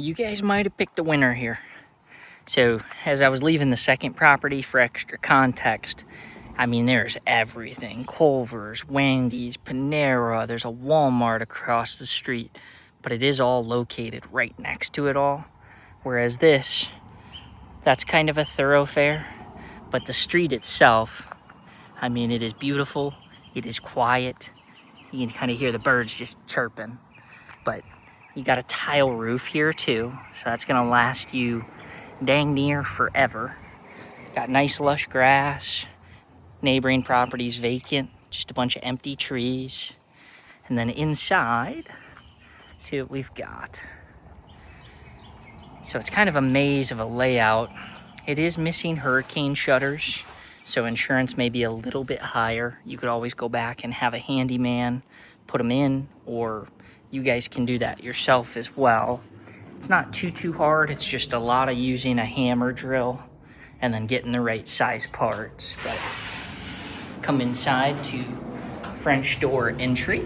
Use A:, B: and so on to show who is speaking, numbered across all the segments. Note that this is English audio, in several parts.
A: you guys might have picked a winner here. So as I was leaving the second property, for extra context, I mean, there's everything. Culver's, Wendy's, Panera, there's a Walmart across the street, but it is all located right next to it all. Whereas this, that's kind of a thoroughfare, but the street itself, I mean, it is beautiful, it is quiet. You can kind of hear the birds just chirping, but you got a tile roof here too, so that's gonna last you dang near forever. Got nice lush grass, neighboring properties vacant, just a bunch of empty trees. And then inside, see what we've got. So it's kind of a maze of a layout. It is missing hurricane shutters, so insurance may be a little bit higher. You could always go back and have a handyman put them in, or you guys can do that yourself as well. It's not too hard. It's just a lot of using a hammer drill and then getting the right size parts. But come inside to French door entry.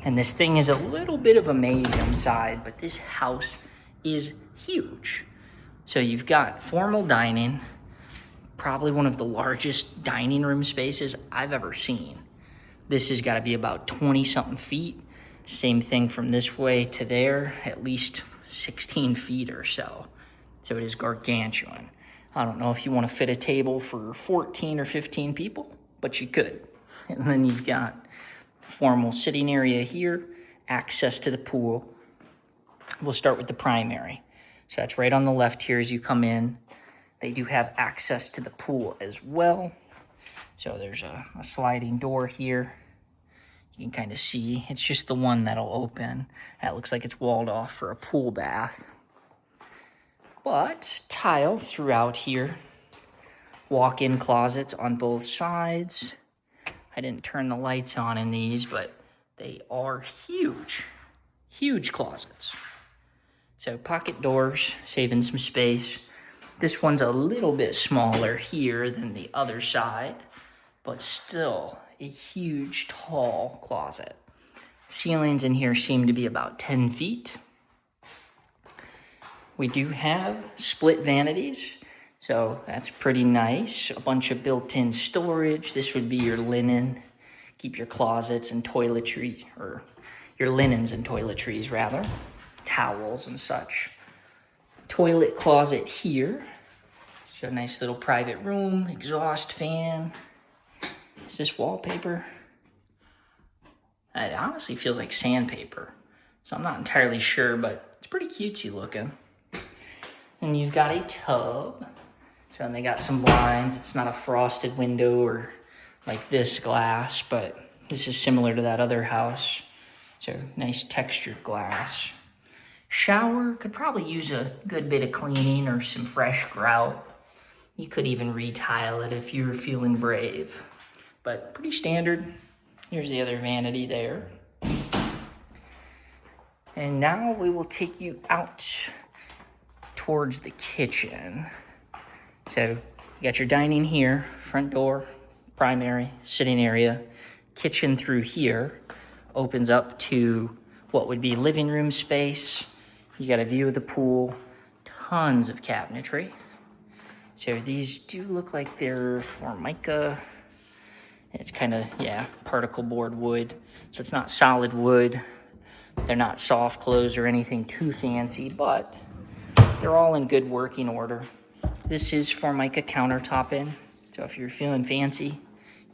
A: And this thing is a little bit of a maze inside, but this house is huge. So you've got formal dining, probably one of the largest dining room spaces I've ever seen. This has got to be about 20 something feet. Same thing from this way to there, at least 16 feet or so. So it is gargantuan. I don't know if you want to fit a table for 14 or 15 people, but you could. And then you've got the formal sitting area here, access to the pool. We'll start with the primary. So that's right on the left here as you come in. They do have access to the pool as well. So there's a sliding door here. You can kind of see, it's just the one that'll open. That looks like it's walled off for a pool bath. But tile throughout here. Walk-in closets on both sides. I didn't turn the lights on in these, but they are huge. Huge closets. So pocket doors, saving some space. This one's a little bit smaller here than the other side, but still a huge, tall closet. Ceilings in here seem to be about 10 feet. We do have split vanities, so that's pretty nice. A bunch of built-in storage. This would be your linen. Keep your closets and toiletry, or your linens and toiletries rather. Towels and such. Toilet closet here. So a nice little private room, exhaust fan. Is this wallpaper? It honestly feels like sandpaper. So I'm not entirely sure, but it's pretty cutesy looking. And you've got a tub. So and they got some blinds. It's not a frosted window or like this glass, but this is similar to that other house. So nice textured glass. Shower could probably use a good bit of cleaning or some fresh grout. You could even retile it if you were feeling brave. But pretty standard. Here's the other vanity there. And now we will take you out towards the kitchen. So you got your dining here, front door, primary, sitting area. Kitchen through here opens up to what would be living room space. You got a view of the pool, tons of cabinetry. So these do look like they're Formica. It's kind of, yeah, particle board wood. So it's not solid wood. They're not soft close or anything too fancy, but they're all in good working order. This is Formica countertopping. So if you're feeling fancy,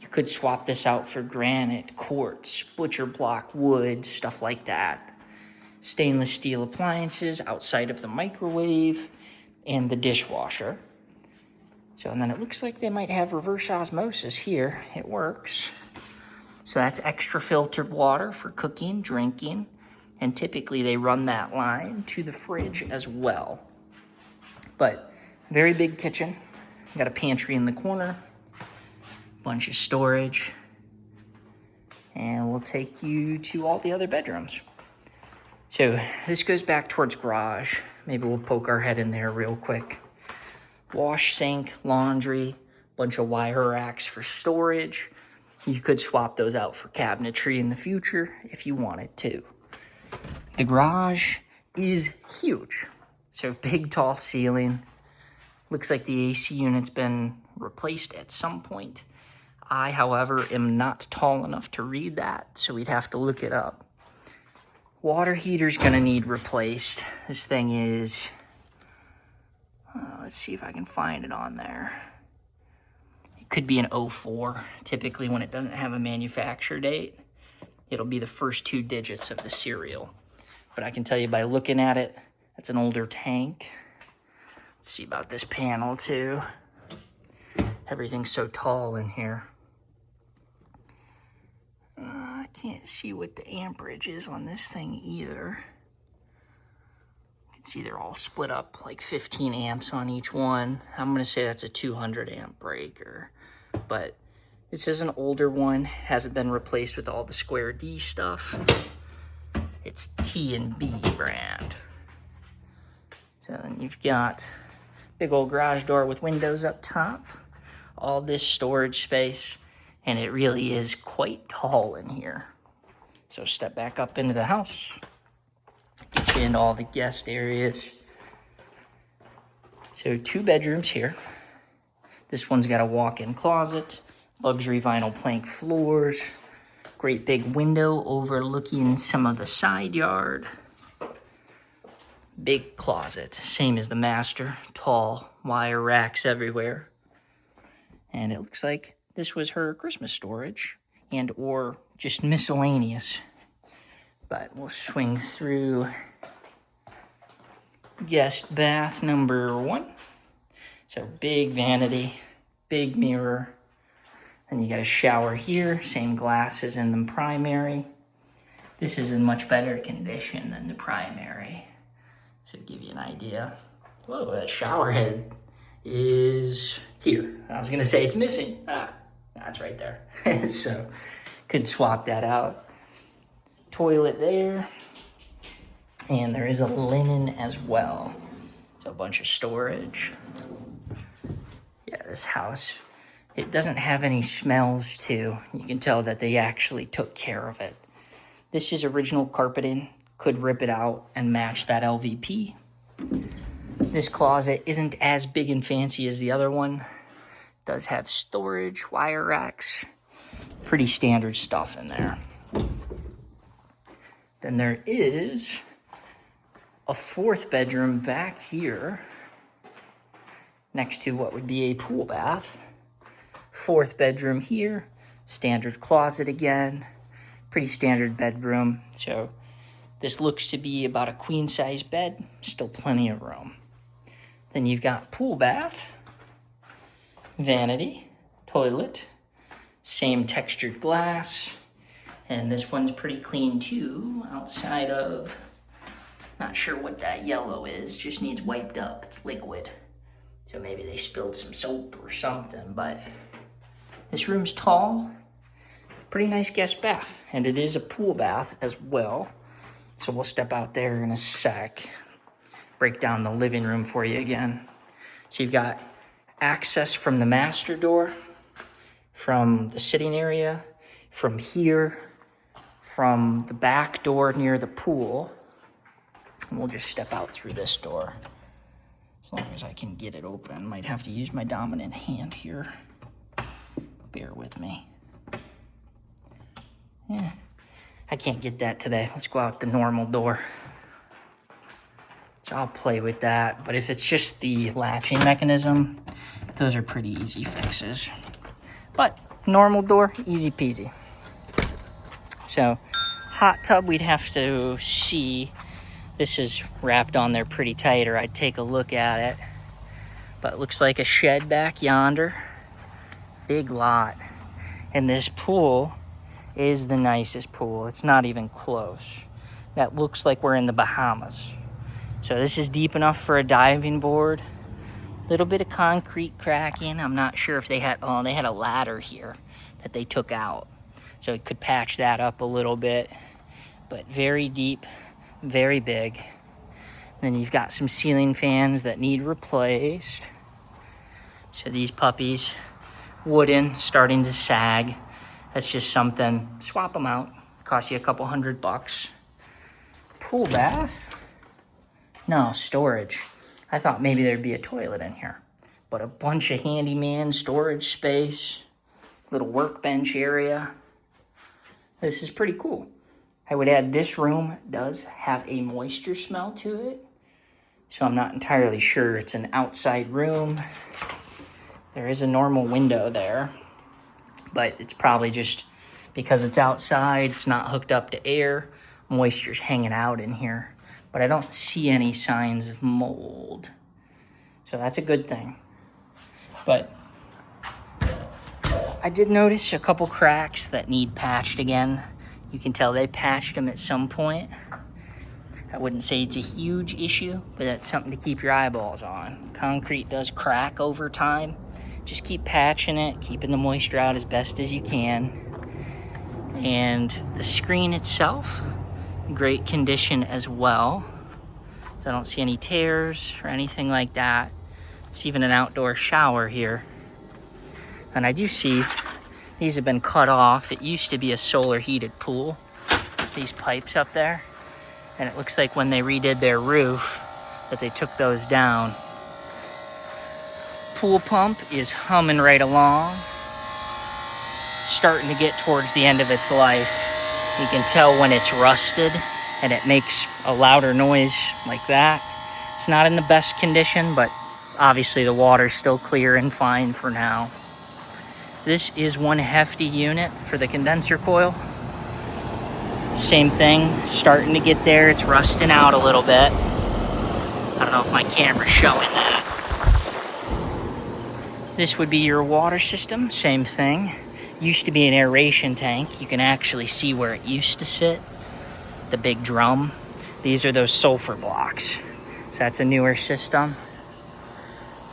A: you could swap this out for granite, quartz, butcher block wood, stuff like that. Stainless steel appliances outside of the microwave and the dishwasher. So, and then it looks like they might have reverse osmosis here. It works. So that's extra filtered water for cooking, drinking, and typically they run that line to the fridge as well. But very big kitchen. Got a pantry in the corner, bunch of storage, and we'll take you to all the other bedrooms. So this goes back towards garage. Maybe we'll poke our head in there real quick. Wash, sink, laundry, bunch of wire racks for storage. You could swap those out for cabinetry in the future if you wanted to. The garage is huge. So big, tall ceiling. Looks like the AC unit's been replaced at some point. I, however, am not tall enough to read that, so we'd have to look it up. Water heater's gonna need replaced. This thing is, let's see if I can find it on there. It could be an 04. Typically when it doesn't have a manufacture date, it'll be the first 2 digits of the serial. But I can tell you by looking at it, that's an older tank. Let's see about this panel too. Everything's so tall in here. I can't see what the amperage is on this thing either. You can see they're all split up like 15 amps on each one. I'm gonna say that's a 200 amp breaker, but this is an older one, hasn't been replaced with all the square D stuff. It's T&B brand. So then you've got big old garage door with windows up top, all this storage space, and it really is quite tall in here. So step back up into the house, get you into all the guest areas. So 2 bedrooms here. This one's got a walk-in closet, luxury vinyl plank floors, great big window overlooking some of the side yard. Big closet, same as the master, tall wire racks everywhere. And it looks like this was her Christmas storage and or just miscellaneous. But we'll swing through guest bath number 1. So big vanity, big mirror. Then you got a shower here, same glass as in the primary. This is in much better condition than the primary. So to give you an idea. Whoa, that shower head is here. I was gonna say it's missing. That's right there. So could swap that out. Toilet there. And there is a linen as well. So a bunch of storage. Yeah, this house, it doesn't have any smells too. You can tell that they actually took care of it. This is original carpeting. Could rip it out and match that LVP. This closet isn't as big and fancy as the other one. Does have storage, wire racks, pretty standard stuff in there. Then there is a 4th bedroom back here next to what would be a pool bath. 4th bedroom here, standard closet again, pretty standard bedroom. So this looks to be about a queen size bed, still plenty of room. Then you've got pool bath, vanity, toilet, same textured glass, and this one's pretty clean too, outside of, not sure what that yellow is, just needs wiped up, it's liquid. So maybe they spilled some soap or something, but this room's tall, pretty nice guest bath, and it is a pool bath as well. So we'll step out there in a sec, break down the living room for you again. So you've got access from the master door, from the sitting area, from here, from the back door near the pool. And we'll just step out through this door. As long as I can get it open. Might have to use my dominant hand here. Bear with me. Yeah, I can't get that today. Let's go out the normal door. So I'll play with that. But if it's just the latching mechanism, those are pretty easy fixes. But normal door, easy peasy. So hot tub, we'd have to see. This is wrapped on there pretty tight, or I'd take a look at it. But it looks like a shed back yonder. Big lot. And this pool is the nicest pool. It's not even close. That looks like we're in the Bahamas. So this is deep enough for a diving board. Little bit of concrete cracking. I'm not sure if they had, oh, they had a ladder here that they took out. So it could patch that up a little bit. But very deep, very big. Then you've got some ceiling fans that need replaced. So these puppies, wooden, starting to sag. That's just something, swap them out. Cost you a couple $100. Pool bath. No, storage. I thought maybe there'd be a toilet in here. But a bunch of handyman storage space, little workbench area. This is pretty cool. I would add this room does have a moisture smell to it. So I'm not entirely sure it's an outside room. There is a normal window there, but it's probably just because it's outside, it's not hooked up to air, moisture's hanging out in here. But I don't see any signs of mold. So that's a good thing. But I did notice a couple cracks that need patched again. You can tell they patched them at some point. I wouldn't say it's a huge issue, but that's something to keep your eyeballs on. Concrete does crack over time. Just keep patching it, keeping the moisture out as best as you can. And the screen itself, great condition as well. So I don't see any tears or anything like that. There's even an outdoor shower here. And I do see these have been cut off. It used to be a solar heated pool, these pipes up there. And it looks like when they redid their roof that they took those down. Pool pump is humming right along. Starting to get towards the end of its life. You can tell when it's rusted and it makes a louder noise like that. It's not in the best condition, but obviously the water's still clear and fine for now. This is one hefty unit for the condenser coil. Same thing, starting to get there. It's rusting out a little bit. I don't know if my camera's showing that. This would be your water system, same thing. Used to be an aeration tank. You can actually see where it used to sit, the big drum. These are those sulfur blocks. So that's a newer system.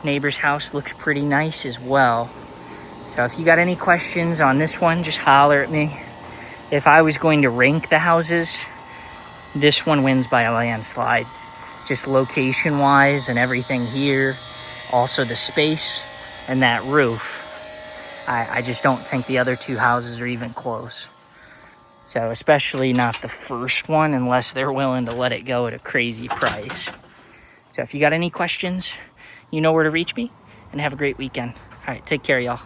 A: Neighbor's house looks pretty nice as well. So if you got any questions on this one, just holler at me. If I was going to rank the houses, this one wins by a landslide. Just location-wise and everything here. Also the space and that roof. I just don't think the other two houses are even close. So especially not the first one unless they're willing to let it go at a crazy price. So if you got any questions, you know where to reach me, and have a great weekend. All right, take care, y'all.